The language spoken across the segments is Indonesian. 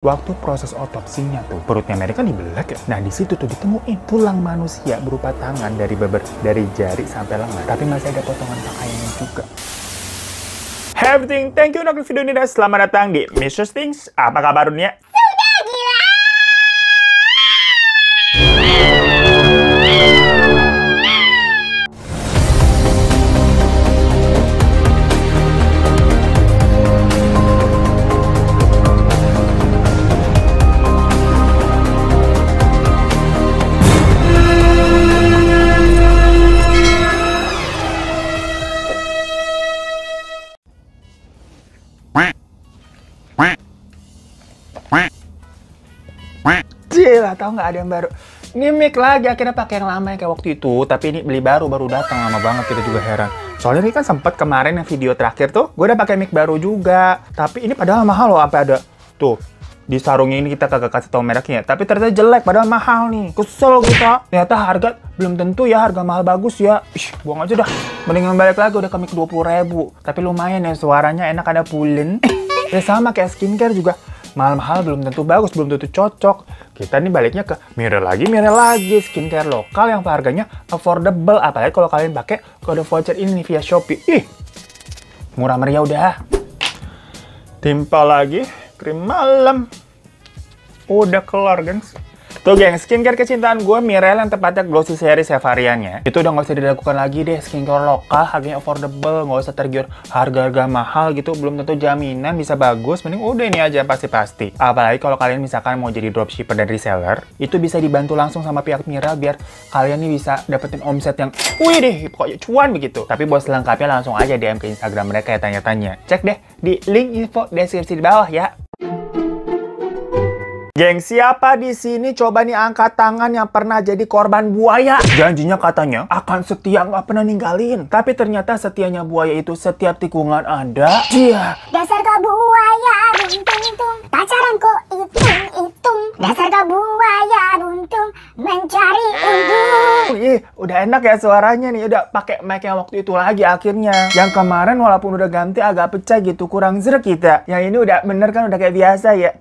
Waktu proses otopsinya tuh, perutnya mereka dibelah ya. Nah, di situ tuh ditemuin tulang manusia berupa tangan dari jari sampai lengan. Tapi masih ada potongan pakaiannya juga. Hey everything, thank you untuk video ini dan selamat datang di Mr. Things. Apa kabar dunia? Sudah gila! Gila, tau nggak ada yang baru. Ini mic lagi, akhirnya pakai yang lama kayak waktu itu. Tapi ini beli baru datang, lama banget, kita juga heran. Soalnya ini kan sempet kemarin yang video terakhir tuh, gue udah pakai mic baru juga. Tapi ini padahal mahal loh, sampai ada tuh di sarungnya ini kita kagak kasih tau mereknya. Tapi ternyata jelek, padahal mahal nih. Kesel kita. Ternyata harga belum tentu ya, harga mahal bagus ya. Buang aja dah. Mendingan balik lagi udah ke mic 20.000. Tapi lumayan ya, suaranya enak, ada pulen. Ya sama kayak skincare juga. Mahal-mahal belum tentu bagus, belum tentu cocok. Kita nih baliknya ke mirror lagi skincare lokal yang harganya affordable. Apalagi kalau kalian pakai kode voucher ini via Shopee. Ih, murah meriah udah. Timpa lagi krim malam. Udah kelar, gengs. Tuh geng, skincare kecintaan gue, Mirelle yang tepatnya Glossy Series ya variannya. Itu udah nggak usah dilakukan lagi deh, skincare lokal, harganya affordable, nggak usah tergiur harga-harga mahal gitu, belum tentu jaminan bisa bagus, mending udah ini aja pasti-pasti. Apalagi kalau kalian misalkan mau jadi dropshipper dan reseller, itu bisa dibantu langsung sama pihak Mirelle biar kalian nih bisa dapetin omset yang wih deh, pokoknya cuan begitu. Tapi buat selengkapnya langsung aja DM ke Instagram mereka ya, tanya-tanya. Cek deh di link info deskripsi di bawah ya. Geng, siapa di sini coba nih angkat tangan yang pernah jadi korban buaya? Janjinya katanya akan setia, nggak pernah ninggalin. Tapi ternyata setianya buaya itu setiap tikungan ada. Dia. Dasar kau buaya buntung-tung, pacaran kok hitung-hitung. Dasar kau buaya buntung, mencari untung. Wih, udah enak ya suaranya nih. Udah pakai mic yang waktu itu lagi akhirnya. Yang kemarin walaupun udah ganti agak pecah gitu, kurang zrek kita. Yang ini udah bener kan, udah kayak biasa ya.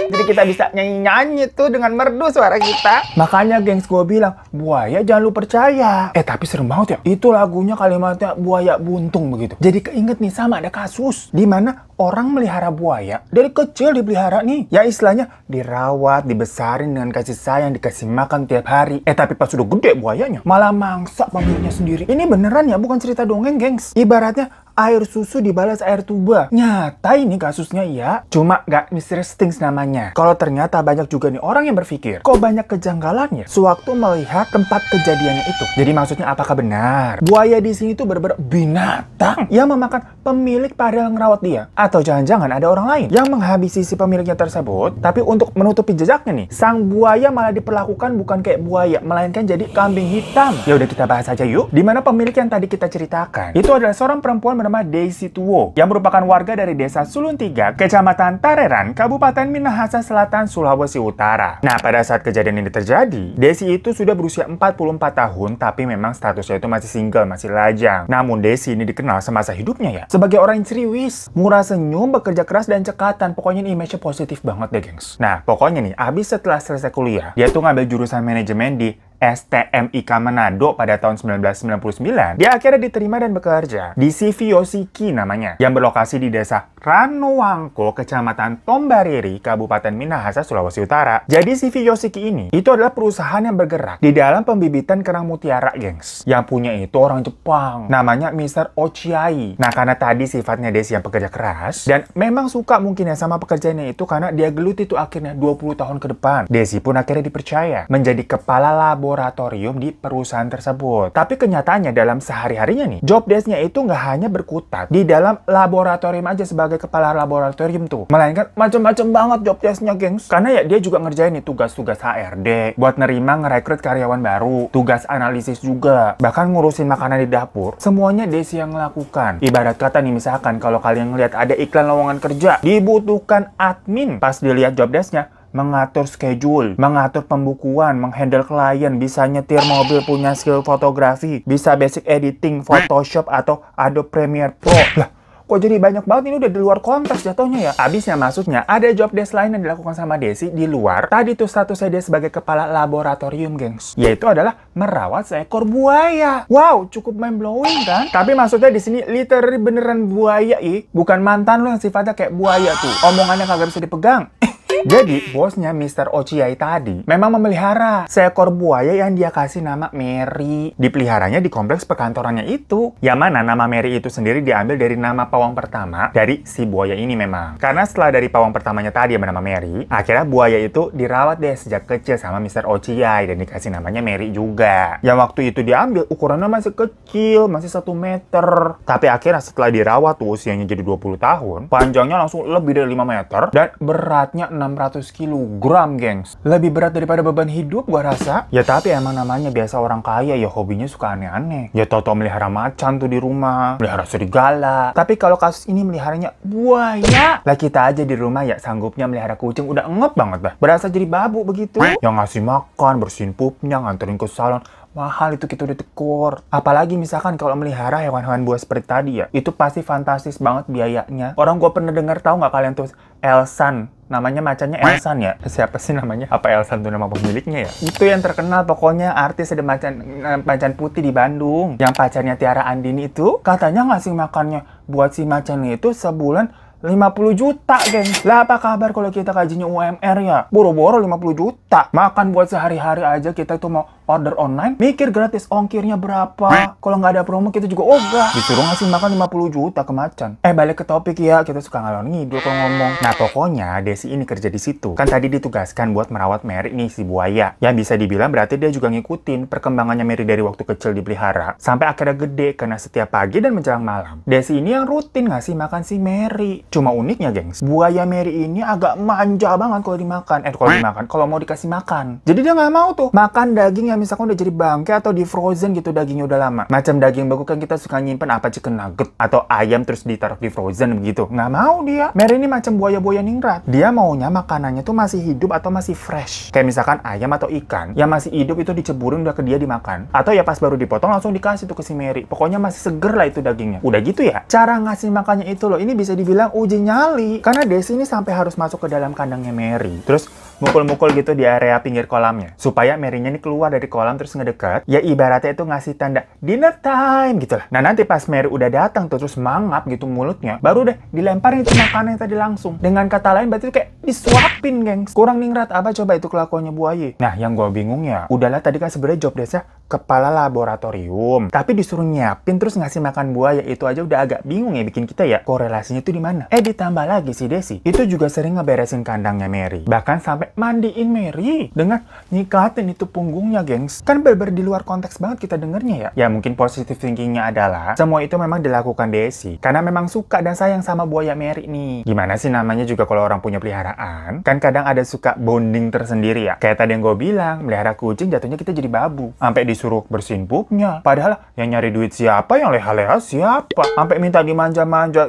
Jadi kita bisa nyanyi-nyanyi tuh dengan merdu suara kita. Makanya gengs gue bilang, buaya jangan lu percaya. Tapi serem banget ya. Itu lagunya kalimatnya buaya buntung begitu. Jadi keinget nih sama ada kasus di mana orang melihara buaya dari kecil dipelihara nih. Ya istilahnya dirawat, dibesarin dengan kasih sayang, dikasih makan tiap hari. Tapi pas sudah gede buayanya malah mangsa pemiliknya sendiri. Ini beneran ya, bukan cerita dongeng gengs. Ibaratnya air susu dibalas air tuba. Nyata ini kasusnya ya. Cuma gak Mr. Things namanya. Kalau ternyata banyak juga nih orang yang berpikir, kok banyak kejanggalannya sewaktu melihat tempat kejadiannya itu. Jadi maksudnya apakah benar buaya di sini tuh bener-bener binatang yang memakan pemilik padahal ngerawat dia? Atau jangan-jangan ada orang lain yang menghabisi si pemiliknya tersebut, tapi untuk menutupi jejaknya nih, sang buaya malah diperlakukan bukan kayak buaya, melainkan jadi kambing hitam. Ya udah kita bahas aja yuk. Dimana pemilik yang tadi kita ceritakan itu adalah seorang perempuan bernama Daisy Tuwo yang merupakan warga dari desa Sulun 3, Kecamatan Tareran, Kabupaten Minahasa Selatan, Sulawesi Utara. Nah, pada saat kejadian ini terjadi, Daisy itu sudah berusia 44 tahun, tapi memang statusnya itu masih single, masih lajang. Namun Daisy ini dikenal semasa hidupnya ya sebagai orang yang ceriwis, murah senyum, bekerja keras dan cekatan. Pokoknya ini image-nya positif banget deh, gengs. Nah, pokoknya nih, abis setelah selesai kuliah, dia tuh ngambil jurusan manajemen di STMIK Manado pada tahun 1999. Dia akhirnya diterima dan bekerja di CV Yoshiki namanya, yang berlokasi di desa Ranowangko, Kecamatan Tombariri, Kabupaten Minahasa, Sulawesi Utara. Jadi CV Yoshiki ini itu adalah perusahaan yang bergerak di dalam pembibitan kerang mutiara, gengs. Yang punya itu orang Jepang, namanya Mr. Ochiai. Nah, karena tadi sifatnya Daisy yang pekerja keras dan memang suka mungkin ya sama pekerjaannya itu, karena dia gelut itu akhirnya 20 tahun ke depan. Daisy pun akhirnya dipercaya menjadi kepala laboratorium di perusahaan tersebut. Tapi kenyataannya dalam sehari-harinya nih, job desk-nya itu nggak hanya berkutat di dalam laboratorium aja sebagai kepala laboratorium tuh, melainkan macam-macam banget job desk-nya, gengs. Karena ya dia juga ngerjain nih tugas-tugas HRD, buat nerima ngerekrut karyawan baru, tugas analisis juga, bahkan ngurusin makanan di dapur. Semuanya Daisy yang melakukan. Ibarat kata nih, misalkan kalau kalian ngeliat ada iklan lowongan kerja, dibutuhkan admin. Pas dilihat job desk-nya, mengatur schedule, mengatur pembukuan, menghandle klien, bisa nyetir mobil, punya skill fotografi, bisa basic editing, Photoshop atau Adobe Premiere Pro. Lah, kok jadi banyak banget ini, udah di luar konteks jatuhnya ya. Abisnya maksudnya ada job desk lain yang dilakukan sama Desi di luar. Tadi tuh statusnya dia sebagai kepala laboratorium, gengs. Yaitu adalah merawat seekor buaya. Wow, cukup mind blowing kan? Tapi maksudnya di sini literally beneran buaya, bukan mantan lo yang sifatnya kayak buaya tuh. Omongannya kagak bisa dipegang. Jadi, bosnya Mr. Ochiai tadi memang memelihara seekor buaya yang dia kasih nama Mary. Dipeliharanya di kompleks perkantorannya itu. Yang mana nama Mary itu sendiri diambil dari nama pawang pertama dari si buaya ini memang. Karena setelah dari pawang pertamanya tadi yang bernama Mary, akhirnya buaya itu dirawat deh sejak kecil sama Mr. Ochiai dan dikasih namanya Mary juga. Yang waktu itu diambil ukurannya masih kecil, masih 1 meter. Tapi akhirnya setelah dirawat tuh usianya jadi 20 tahun, panjangnya langsung lebih dari 5 meter dan beratnya 600 kilogram, gengs. Lebih berat daripada beban hidup gua rasa. Ya tapi emang namanya biasa orang kaya ya, hobinya suka aneh-aneh. Ya tau-tau melihara macan tuh di rumah, melihara serigala. Tapi kalau kasus ini meliharanya buaya. Lah kita aja di rumah ya sanggupnya melihara kucing udah ngep banget dah. Berasa jadi babu begitu. Yang ngasih makan, bersihin pupnya, nganterin ke salon. Mahal itu kita udah tekor. Apalagi misalkan kalau melihara hewan-hewan buas seperti tadi ya, itu pasti fantastis banget biayanya. Orang gua pernah dengar, tahu nggak kalian tuh Elsan? Namanya macannya Elsan ya? Siapa sih namanya? Apa Elsan tuh nama pemiliknya ya? Itu yang terkenal pokoknya artis ada macan putih di Bandung. Yang pacarnya Tiara Andini itu katanya ngasih makannya buat si macan itu sebulan 50 juta, geng. Lah apa kabar kalau kita gajinya UMR ya? Boro-boro 50 juta. Makan buat sehari-hari aja kita itu mau order online, mikir gratis ongkirnya berapa. Kalau nggak ada promo kita juga ogah. Disuruh ngasih makan 50 juta ke macan. Balik ke topik ya, kita suka ngalor ngidul kalau ngomong. Nah pokoknya Desi ini kerja di situ. Kan tadi ditugaskan buat merawat Mary nih, si buaya. Yang bisa dibilang berarti dia juga ngikutin perkembangannya Mary dari waktu kecil dipelihara sampai akhirnya gede, karena setiap pagi dan menjelang malam Desi ini yang rutin ngasih makan si Mary. Cuma uniknya, gengs, buaya Mary ini agak manja banget kalau dimakan. Kalau mau dikasih makan. Jadi dia nggak mau tuh makan daging yang misalkan udah jadi bangke atau di frozen gitu, dagingnya udah lama. Macam daging bagus kan kita suka nyimpen apa, chicken nugget atau ayam terus ditaruh di frozen begitu. Nggak mau dia. Mary ini macam buaya-buaya ningrat. Dia maunya makanannya tuh masih hidup atau masih fresh. Kayak misalkan ayam atau ikan yang masih hidup itu diceburin udah ke dia dimakan. Atau ya pas baru dipotong langsung dikasih tuh ke si Mary. Pokoknya masih seger lah itu dagingnya. Udah gitu ya. Cara ngasih makannya itu loh, ini bisa dibilang uji nyali. Karena Desi ini sampai harus masuk ke dalam kandangnya Mary. Terus mukul-mukul gitu di area pinggir kolamnya. Supaya Mary-nya ini keluar dari kolam terus ngedekat. Ya ibaratnya itu ngasih tanda dinner time gitu lah. Nah nanti pas Mary udah datang tuh terus mangap gitu mulutnya, baru deh dilemparin itu makanan tadi langsung. Dengan kata lain berarti itu kayak disuapin, gengs. Kurang ningrat apa coba itu kelakuannya buaya. Nah yang gue bingung ya, udahlah tadi kan sebenarnya job desk-nya kepala laboratorium. Tapi disuruh nyiapin terus ngasih makan buaya, itu aja udah agak bingung ya bikin kita ya. Korelasinya tuh di mana? Ditambah lagi si Desi itu juga sering ngeberesin kandangnya Mary. Bahkan sampai mandiin Mary dengan nyikatin itu punggungnya, gengs. Kan bener-bener di luar konteks banget kita dengernya ya. Ya mungkin positive thinkingnya adalah semua itu memang dilakukan Desi karena memang suka dan sayang sama buaya Mary nih. Gimana sih namanya juga kalau orang punya peliharaan, kan kadang ada suka bonding tersendiri ya. Kayak tadi yang gue bilang, melihara kucing jatuhnya kita jadi babu. Sampai disuruh bersihin pupnya. Padahal yang nyari duit siapa, yang leha-leha siapa. Sampai minta dimanja-manja.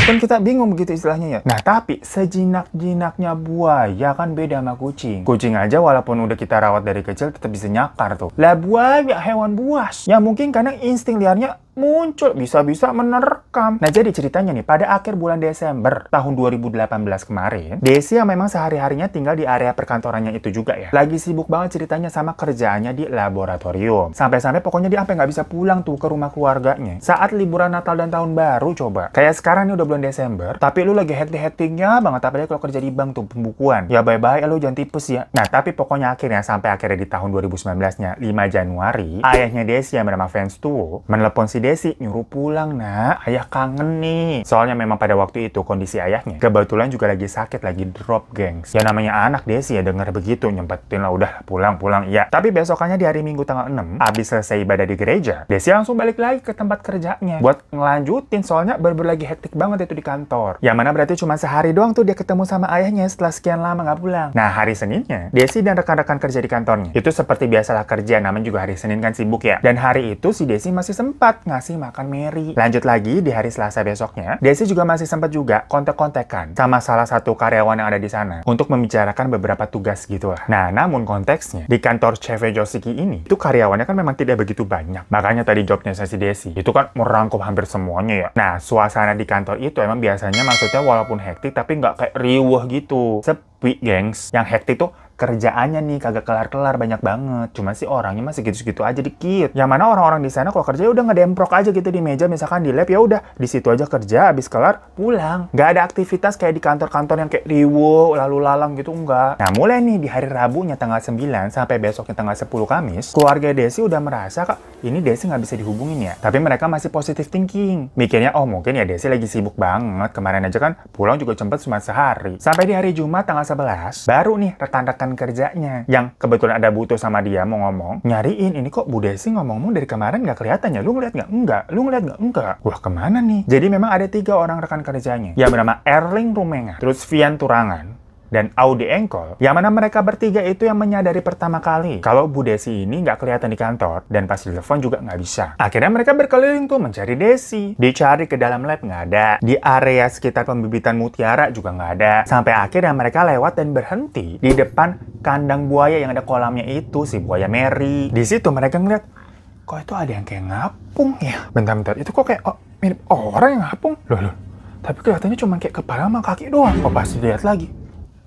Kan kita bingung begitu istilahnya ya. Nah tapi sejinak-jinaknya buaya kan beda sama kucing. Kucing aja walaupun udah kita rawat dari kecil tetap bisa nyakar tuh. Lah buaya hewan buas. Ya mungkin karena insting liarnya muncul, bisa-bisa menerkam. Nah jadi ceritanya nih, pada akhir bulan Desember tahun 2018 kemarin, Desi yang memang sehari-harinya tinggal di area perkantorannya itu juga ya, lagi sibuk banget ceritanya sama kerjaannya di laboratorium. Sampai-sampai pokoknya dia sampai nggak bisa pulang tuh ke rumah keluarganya saat liburan Natal dan Tahun Baru. Coba kayak sekarang nih udah bulan Desember, tapi lu lagi hektik-hektiknya banget, apalagi kalau kerja di bank tuh pembukuan. Ya bye-bye lu, jangan tipes ya. Nah tapi pokoknya akhirnya sampai akhirnya di tahun 2019-nya 5 Januari, ayahnya Desi yang bernama Vance tuh menelepon si Desi, nyuruh pulang nak, ayah kangen nih. Soalnya memang pada waktu itu kondisi ayahnya kebetulan juga lagi sakit, lagi drop, gengs. Ya namanya anak Desi ya denger begitu, nyempetin lah udah pulang-pulang ya. Tapi besokannya di hari Minggu tanggal 6, abis selesai ibadah di gereja, Desi langsung balik lagi ke tempat kerjanya buat ngelanjutin, soalnya bener-bener lagi hektik banget itu di kantor. Yang mana berarti cuma sehari doang tuh dia ketemu sama ayahnya setelah sekian lama nggak pulang. Nah hari Seninnya, Desi dan rekan-rekan kerja di kantornya itu seperti biasalah kerja, namanya juga hari Senin kan sibuk ya. Dan hari itu si Desi masih sempat ngasih makan Mary. Lanjut lagi, di hari Selasa besoknya, Desi juga masih sempat juga kontek-kontekan sama salah satu karyawan yang ada di sana untuk membicarakan beberapa tugas gitu lah. Nah, namun konteksnya, di kantor CV Josiki ini, itu karyawannya kan memang tidak begitu banyak. Makanya tadi jobnya si Desi, itu kan merangkum hampir semuanya ya. Nah, suasana di kantor itu emang biasanya maksudnya walaupun hektik, tapi nggak kayak riuh gitu. Sepi, gengs. Yang hektik tuh kerjaannya nih kagak kelar-kelar banyak banget. Cuma sih orangnya masih gitu-gitu aja dikit. Yang mana orang-orang di sana kalau kerja ya udah ngedemprok aja gitu di meja, misalkan di lab ya udah di situ aja kerja, habis kelar pulang. Nggak ada aktivitas kayak di kantor-kantor yang kayak riwo, lalu lalang gitu, enggak. Nah, mulai nih di hari Rabunya tanggal 9 sampai besoknya tanggal 10 Kamis, keluarga Desi udah merasa kak, ini Desi nggak bisa dihubungin ya. Tapi mereka masih positive thinking. Mikirnya, oh mungkin ya Desi lagi sibuk banget. Kemarin aja kan pulang juga cepet cuma sehari. Sampai di hari Jumat tanggal 11, baru nih rekan-rekan kerjanya yang kebetulan ada butuh sama dia mau ngomong, nyariin ini kok Bu Desi ngomong dari kemarin nggak kelihatan ya, lu ngeliat nggak? Enggak. Lu ngeliat nggak? Enggak. Wah, kemana nih? Jadi memang ada 3 orang rekan kerjanya yang bernama Erling Rumenga, terus Vian Turangan, dan Audi Engkol, yang mana mereka bertiga itu yang menyadari pertama kali kalau Bu Desi ini nggak kelihatan di kantor, dan pas telepon juga nggak bisa. Akhirnya mereka berkeliling tuh mencari Desi. Dicari ke dalam lab nggak ada, di area sekitar pembibitan mutiara juga nggak ada, sampai akhirnya mereka lewat dan berhenti di depan kandang buaya yang ada kolamnya itu, si buaya Mary. Di situ mereka ngeliat, kok itu ada yang kayak ngapung ya? Bentar-bentar, itu kok kayak mirip orang yang ngapung? Loh. Tapi kelihatannya cuma kayak kepala sama kaki doang. Kok pas dilihat lagi,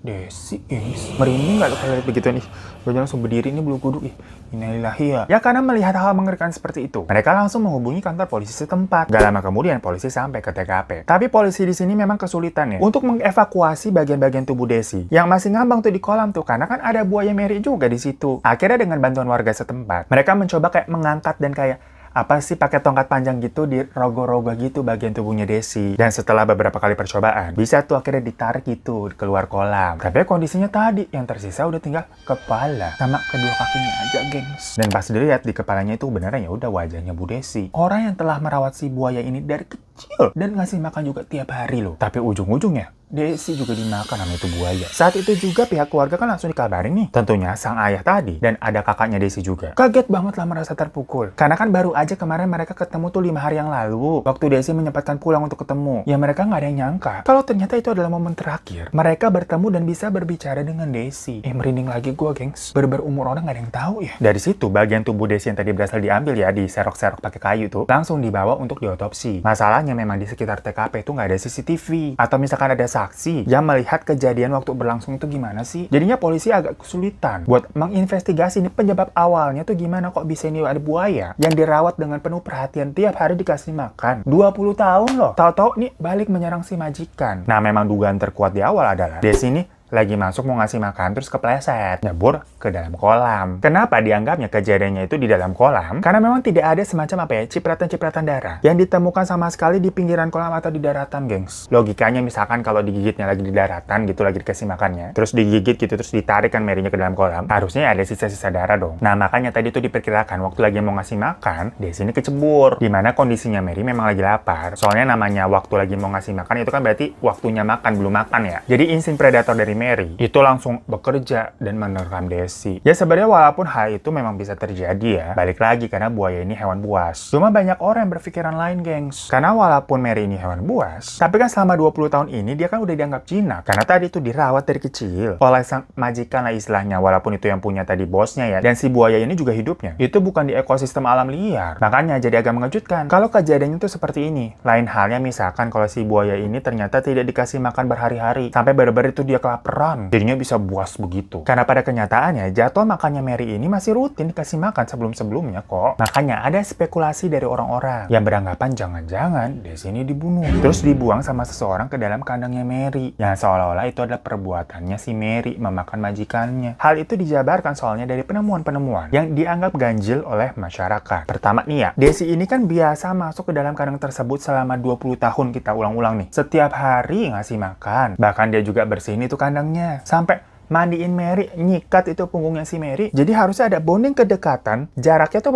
Desi, guys. Merinding nggak lo kalau lihat begitu nih? Gue langsung berdiri ini bulu kuduk. Innalillahi ya. Ya karena melihat hal mengerikan seperti itu, mereka langsung menghubungi kantor polisi setempat. Gak lama kemudian polisi sampai ke TKP. Tapi polisi di sini memang kesulitan ya untuk mengevakuasi bagian-bagian tubuh Desi yang masih ngambang tuh di kolam tuh, karena kan ada buaya Mary juga di situ. Akhirnya dengan bantuan warga setempat, mereka mencoba kayak mengangkat dan kayak pakai tongkat panjang gitu di rogo-rogo gitu bagian tubuhnya Desi. Dan setelah beberapa kali percobaan, bisa tuh akhirnya ditarik gitu keluar kolam. Tapi kondisinya tadi yang tersisa udah tinggal kepala sama kedua kakinya aja, gengs. Dan pas dilihat di kepalanya itu beneran ya udah wajahnya Bu Desi, orang yang telah merawat si buaya ini dari kecil dan ngasih makan juga tiap hari loh. Tapi ujung-ujungnya Desi juga dimakan sama itu buaya. Saat itu juga pihak keluarga kan langsung dikabarin nih. Tentunya sang ayah tadi dan ada kakaknya Desi juga. Kaget banget lah, merasa terpukul. Karena kan baru aja kemarin mereka ketemu tuh 5 hari yang lalu. Waktu Desi menyempatkan pulang untuk ketemu. Ya mereka nggak ada yang nyangka kalau ternyata itu adalah momen terakhir mereka bertemu dan bisa berbicara dengan Desi. Merinding lagi gua, gengs. Berber umur orang nggak ada yang tahu ya. Dari situ bagian tubuh Desi yang tadi berasal diambil ya, diserok-serok pakai kayu tuh, langsung dibawa untuk diotopsi. Masalahnya memang di sekitar TKP itu nggak ada CCTV. Atau misalkan ada saksi yang melihat kejadian waktu berlangsung itu gimana sih? Jadinya polisi agak kesulitan buat menginvestigasi ini penyebab awalnya tuh gimana kok bisa ini ada buaya yang dirawat dengan penuh perhatian, tiap hari dikasih makan 20 tahun loh. Tahu-tahu nih balik menyerang si majikan. Nah, memang dugaan terkuat di awal adalah Desi ini lagi masuk mau ngasih makan terus kepleset, nyebur ke dalam kolam. Kenapa dianggapnya kejadiannya itu di dalam kolam? Karena memang tidak ada semacam cipratan-cipratan darah yang ditemukan sama sekali di pinggiran kolam atau di daratan, gengs. Logikanya misalkan kalau digigitnya lagi di daratan gitu, lagi dikasih makannya, terus digigit gitu, terus ditarik kan Mary-nya ke dalam kolam, harusnya ada sisa-sisa darah dong. Nah, makanya tadi tuh diperkirakan waktu lagi mau ngasih makan, Desi ini kecebur. Dimana kondisinya Mary memang lagi lapar. Soalnya namanya waktu lagi mau ngasih makan itu kan berarti waktunya makan, belum makan ya. Jadi insting predator dari Mary itu langsung bekerja dan menerkam Desi. Ya sebenarnya walaupun hal itu memang bisa terjadi ya, balik lagi karena buaya ini hewan buas. Cuma banyak orang yang berpikiran lain, gengs. Karena walaupun Mary ini hewan buas, tapi kan selama 20 tahun ini dia kan udah dianggap jinak. Karena tadi itu dirawat dari kecil oleh sang majikan lah istilahnya, walaupun itu yang punya tadi bosnya ya. Dan si buaya ini juga hidupnya itu bukan di ekosistem alam liar. Makanya jadi agak mengejutkan kalau kejadiannya itu seperti ini. Lain halnya misalkan kalau si buaya ini ternyata tidak dikasih makan berhari-hari, sampai bener-bener itu dia kelaparan. Jadinya bisa buas begitu. Karena pada kenyataannya, jadwal makannya Mary ini masih rutin dikasih makan sebelum-sebelumnya kok. Makanya ada spekulasi dari orang-orang yang beranggapan jangan-jangan Desi ini dibunuh, terus dibuang sama seseorang ke dalam kandangnya Mary. Yang seolah-olah itu adalah perbuatannya si Mary memakan majikannya. Hal itu dijabarkan soalnya dari penemuan-penemuan yang dianggap ganjil oleh masyarakat. Pertama nih ya, Desi ini kan biasa masuk ke dalam kandang tersebut selama 20 tahun kita ulang-ulang nih. Setiap hari ngasih makan. Bahkan dia juga bersihin itu kandangnya. Sampai mandiin Mary, nyikat itu punggungnya si Mary. Jadi harusnya ada bonding kedekatan, jaraknya tuh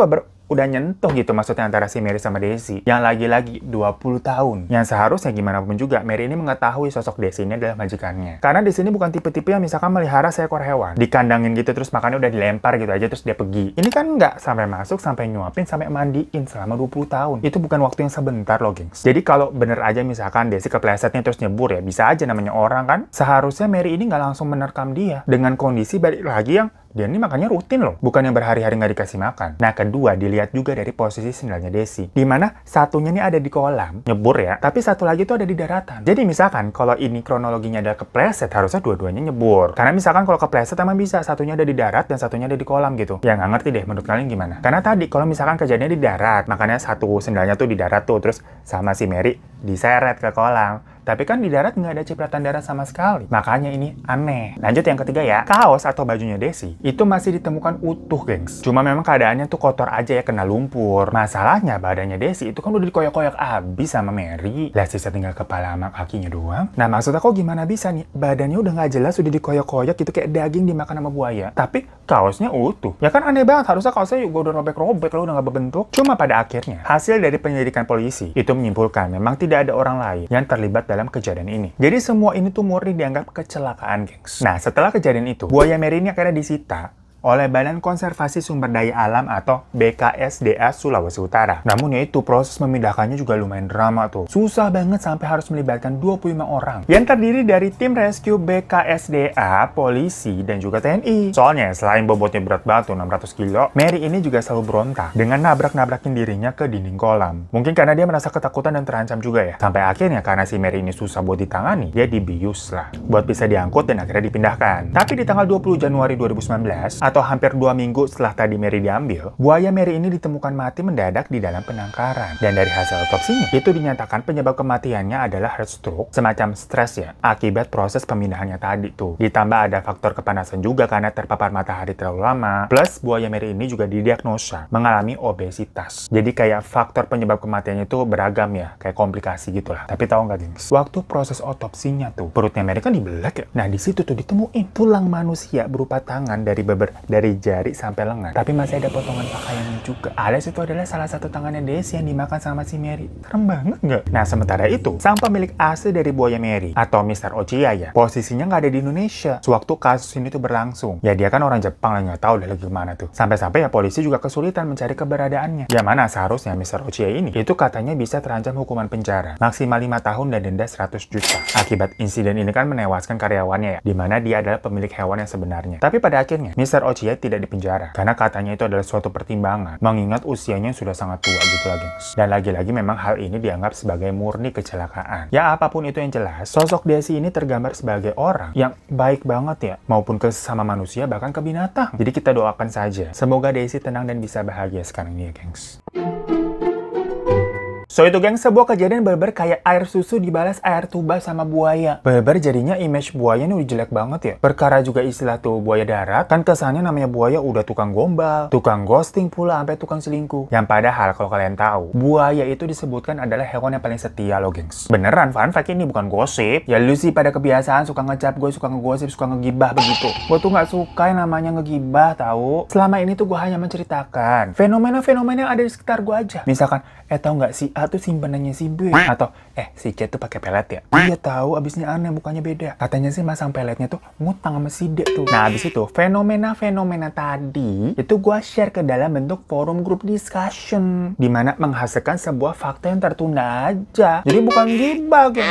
udah nyentuh gitu maksudnya antara si Mary sama Desi. Yang lagi-lagi 20 tahun. Yang seharusnya gimana pun juga Mary ini mengetahui sosok Desi ini adalah majikannya. Karena Desi ini bukan tipe-tipe yang misalkan melihara seekor hewan, dikandangin gitu terus makannya udah dilempar gitu aja terus dia pergi. Ini kan nggak, sampai masuk, sampai nyuapin, sampai mandiin selama 20 tahun. Itu bukan waktu yang sebentar loh, gengs. Jadi kalau bener aja misalkan Desi keplesetnya terus nyebur ya, bisa aja namanya orang kan. Seharusnya Mary ini nggak langsung menerkam dia dengan kondisi balik lagi yang dia ini makannya rutin loh, bukan yang berhari-hari nggak dikasih makan. Nah, kedua, dilihat juga dari posisi sendalnya Desi. Dimana satunya ini ada di kolam, nyebur ya, tapi satu lagi tuh ada di daratan. Jadi misalkan, kalau ini kronologinya adalah kepleset, harusnya dua-duanya nyebur. Karena misalkan kalau kepleset emang bisa, satunya ada di darat dan satunya ada di kolam gitu. Ya nggak ngerti deh, menurut kalian gimana? Karena tadi, kalau misalkan kejadiannya di darat, makanya satu sendalnya tuh di darat tuh, terus sama si Mary diseret ke kolam. Tapi kan di darat nggak ada cipratan darah sama sekali. Makanya ini aneh. Lanjut yang ketiga ya. Kaos atau bajunya Desi itu masih ditemukan utuh, gengs. Cuma memang keadaannya tuh kotor aja ya, kena lumpur. Masalahnya badannya Desi itu kan udah dikoyak-koyak abis sama Mary. Lah sisa tinggal kepala sama kakinya doang. Nah maksudnya kok gimana bisa nih? Badannya udah nggak jelas, udah dikoyak-koyak gitu kayak daging dimakan sama buaya. Tapi kaosnya utuh. Ya kan aneh banget. Harusnya kaosnya juga udah robek-robek kalau udah nggak berbentuk. Cuma pada akhirnya hasil dari penyelidikan polisi itu menyimpulkan memang tidak ada orang lain yang terlibat dalam kejadian ini. Jadi semua ini tuh murni dianggap kecelakaan, gengs. Nah, setelah kejadian itu, buaya Mary ini akhirnya disita oleh Badan Konservasi Sumber Daya Alam atau BKSDA Sulawesi Utara. Namun ya itu, proses memindahkannya juga lumayan drama tuh. Susah banget sampai harus melibatkan 25 orang. Yang terdiri dari tim rescue BKSDA, polisi, dan juga TNI. Soalnya selain bobotnya berat banget tuh 600 kilo, Mary ini juga selalu berontak dengan nabrak-nabrakin dirinya ke dinding kolam. Mungkin karena dia merasa ketakutan dan terancam juga ya. Sampai akhirnya karena si Mary ini susah buat ditangani, dia dibius lah. Buat bisa diangkut dan akhirnya dipindahkan. Tapi di tanggal 20 Januari 2019, atau hampir 2 minggu setelah tadi Mary diambil, buaya Mary ini ditemukan mati mendadak di dalam penangkaran. Dan dari hasil otopsinya, itu dinyatakan penyebab kematiannya adalah heart stroke, semacam stres ya, akibat proses pemindahannya tadi tuh. Ditambah ada faktor kepanasan juga karena terpapar matahari terlalu lama, plus buaya Mary ini juga didiagnosa mengalami obesitas. Jadi kayak faktor penyebab kematiannya itu beragam ya, kayak komplikasi gitulah. Tapi tahu nggak, gengs? Waktu proses otopsinya tuh, perutnya Mary kan dibelek ya. Nah, di situ tuh ditemuin tulang manusia berupa tangan dari jari sampai lengan. Tapi masih ada potongan pakaiannya juga. Alias itu adalah salah satu tangannya Desi yang dimakan sama si Mary. Serem banget nggak? Nah, sementara itu, sang pemilik asli dari buaya Mary, atau Mr. Ochiya ya, posisinya nggak ada di Indonesia sewaktu kasus ini tuh berlangsung. Ya, dia kan orang Jepang lah, nggak tahu lagi gimana tuh. Sampai-sampai ya polisi juga kesulitan mencari keberadaannya. Ya mana seharusnya Mr. Ochiya ini, itu katanya bisa terancam hukuman penjara, maksimal 5 tahun dan denda 100 juta. Akibat insiden ini kan menewaskan karyawannya ya, dimana dia adalah pemilik hewan yang sebenarnya. Tapi pada akhirnya, Mr. Ochiya tidak di penjara karena katanya itu adalah suatu pertimbangan mengingat usianya yang sudah sangat tua gitu lah, gengs. Dan lagi-lagi memang hal ini dianggap sebagai murni kecelakaan. Ya apapun itu yang jelas, sosok Desi ini tergambar sebagai orang yang baik banget ya, maupun ke sesama manusia bahkan ke binatang. Jadi kita doakan saja semoga Desi tenang dan bisa bahagia sekarang ini ya, gengs. So itu geng, sebuah kejadian bener-bener kayak air susu dibalas air tuba sama buaya. Bener-bener jadinya image buaya ini udah jelek banget ya. Perkara juga istilah tuh buaya darat, kan kesannya namanya buaya udah tukang gombal, tukang ghosting pula, sampai tukang selingkuh. Yang padahal kalau kalian tahu, buaya itu disebutkan adalah hewan yang paling setia loh, gengs. Beneran, fun fact ini bukan gosip. Ya lu sih pada kebiasaan suka ngecap gue, suka ngegosip, suka ngegibah begitu. Gue tuh nggak suka yang namanya ngegibah tahu. Selama ini tuh gue hanya menceritakan fenomena-fenomena yang ada di sekitar gue aja. Misalkan, tahu nggak si A tuh simpenannya si B, atau si C tuh pakai pelet ya. Iya tahu, abisnya aneh, mukanya beda. Katanya sih masang peletnya tuh ngutang sama si D tuh. Nah abis itu fenomena-fenomena tadi itu gua share ke dalam bentuk forum group discussion, dimana menghasilkan sebuah fakta yang tertunda aja. Jadi bukan gibah, geng.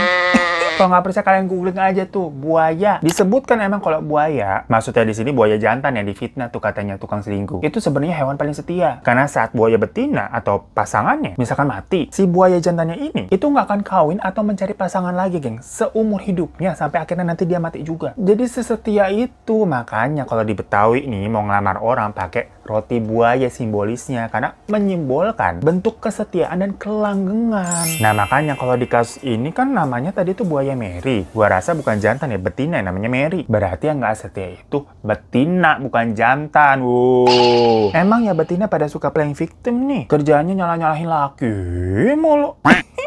Kalau nggak percaya kalian googling aja tuh, buaya. Disebutkan emang kalau buaya, maksudnya di sini buaya jantan yang difitnah tuh katanya tukang selingkuh. Itu sebenarnya hewan paling setia. Karena saat buaya betina atau pasangannya misalkan mati, si buaya jantannya ini itu nggak akan kawin atau mencari pasangan lagi, geng, seumur hidupnya sampai akhirnya nanti dia mati juga. Jadi sesetia itu. Makanya kalau di Betawi nih mau ngelamar orang pakai roti buaya simbolisnya, karena menyimbolkan bentuk kesetiaan dan kelanggengan. Nah makanya kalau di kasus ini kan namanya tadi tuh buaya Mary. Gua rasa bukan jantan ya, betina yang namanya Mary. Berarti yang nggak setia itu betina, bukan jantan. Emang ya betina pada suka playing victim nih, kerjaannya nyalah-nyalahin laki mulu.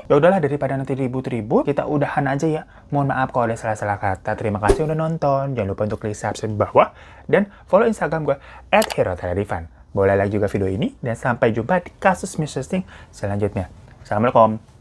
Ya udahlah, daripada nanti ribut-ribut, kita udahan aja ya. Mohon maaf kalau ada salah-salah kata. Terima kasih udah nonton. Jangan lupa untuk klik subscribe di bawah dan follow Instagram gue @herotherifan. boleh like juga video ini. Dan sampai jumpa di kasus Mr. Sting selanjutnya. Assalamualaikum.